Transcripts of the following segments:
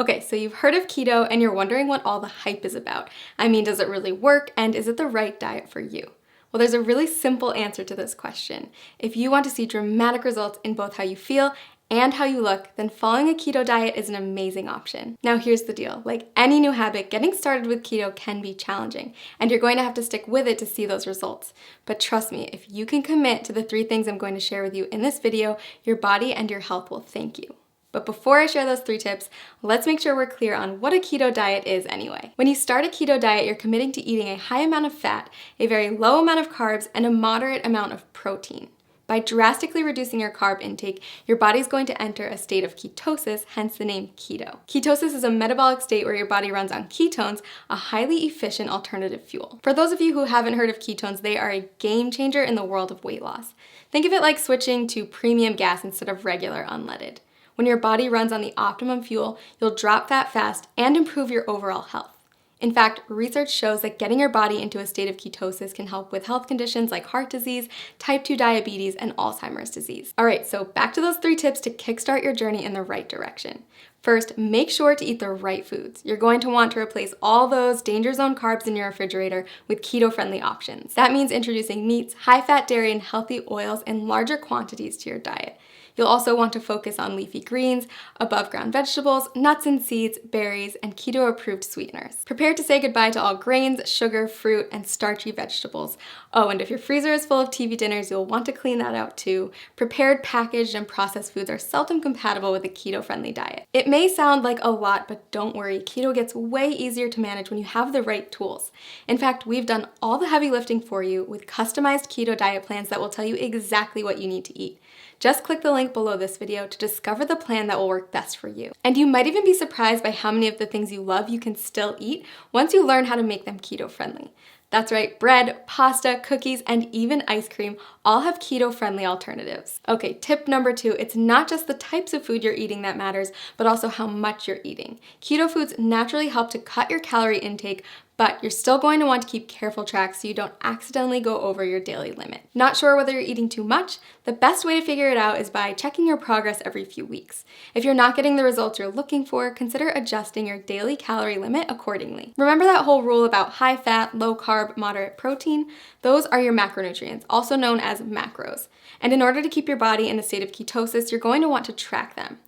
Okay, so you've heard of keto and you're wondering what all the hype is about. I mean, does it really work and is it the right diet for you? Well, there's a really simple answer to this question. If you want to see dramatic results in both how you feel and how you look, then following a keto diet is an amazing option. Now here's the deal, like any new habit, getting started with keto can be challenging, and you're going to have to stick with it to see those results. But trust me, if you can commit to the 3 things I'm going to share with you in this video, your body and your health will thank you. But before I share those 3 tips, let's make sure we're clear on what a keto diet is anyway. When you start a keto diet, you're committing to eating a high amount of fat, a very low amount of carbs, and a moderate amount of protein. By drastically reducing your carb intake, your body's going to enter a state of ketosis, hence the name keto. Ketosis is a metabolic state where your body runs on ketones, a highly efficient alternative fuel. For those of you who haven't heard of ketones, they are a game changer in the world of weight loss. Think of it like switching to premium gas instead of regular unleaded. When your body runs on the optimum fuel, you'll drop fat fast and improve your overall health. In fact, research shows that getting your body into a state of ketosis can help with health conditions like heart disease, type 2 diabetes, and Alzheimer's disease. All right, so back to those 3 tips to kickstart your journey in the right direction. First, make sure to eat the right foods. You're going to want to replace all those danger zone carbs in your refrigerator with keto-friendly options. That means introducing meats, high-fat dairy, and healthy oils in larger quantities to your diet. You'll also want to focus on leafy greens, above-ground vegetables, nuts and seeds, berries, and keto-approved sweeteners. Prepare to say goodbye to all grains, sugar, fruit, and starchy vegetables. Oh, and if your freezer is full of TV dinners, you'll want to clean that out too. Prepared, packaged, and processed foods are seldom compatible with a keto-friendly diet. It may sound like a lot, but don't worry, keto gets way easier to manage when you have the right tools. In fact, we've done all the heavy lifting for you with customized keto diet plans that will tell you exactly what you need to eat. Just click the link below this video to discover the plan that will work best for you. And you might even be surprised by how many of the things you love you can still eat once you learn how to make them keto-friendly. That's right, bread, pasta, cookies, and even ice cream all have keto-friendly alternatives. Okay, tip number 2, it's not just the types of food you're eating that matters, but also how much you're eating. Keto foods naturally help to cut your calorie intake, but you're still going to want to keep careful track so you don't accidentally go over your daily limit. Not sure whether you're eating too much? The best way to figure it out is by checking your progress every few weeks. If you're not getting the results you're looking for, consider adjusting your daily calorie limit accordingly. Remember that whole rule about high fat, low carb, moderate protein? Those are your macronutrients, also known as macros. And in order to keep your body in a state of ketosis, you're going to want to track them.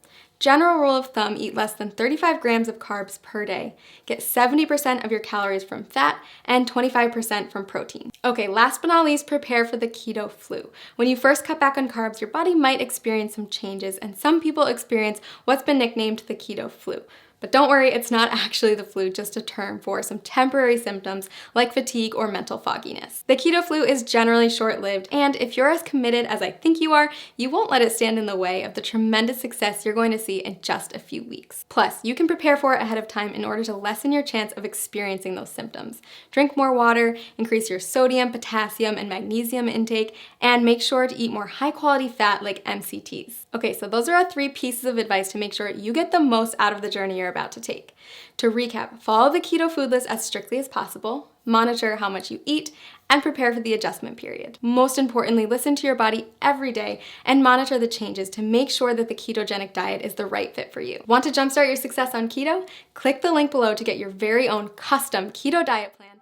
General rule of thumb, eat less than 35 grams of carbs per day. Get 70% of your calories from fat and 25% from protein. Okay, last but not least, prepare for the keto flu. When you first cut back on carbs, your body might experience some changes, and some people experience what's been nicknamed the keto flu. But don't worry, it's not actually the flu, just a term for some temporary symptoms like fatigue or mental fogginess. The keto flu is generally short-lived, and if you're as committed as I think you are, you won't let it stand in the way of the tremendous success you're going to see in just a few weeks. Plus, you can prepare for it ahead of time in order to lessen your chance of experiencing those symptoms. Drink more water, increase your sodium, potassium, and magnesium intake, and make sure to eat more high-quality fat like MCTs. Okay, so those are our 3 pieces of advice to make sure you get the most out of the journey you're about to take. To recap, follow the keto food list as strictly as possible, monitor how much you eat, and prepare for the adjustment period. Most importantly, listen to your body every day and monitor the changes to make sure that the ketogenic diet is the right fit for you. Want to jumpstart your success on keto? Click the link below to get your very own custom keto diet plan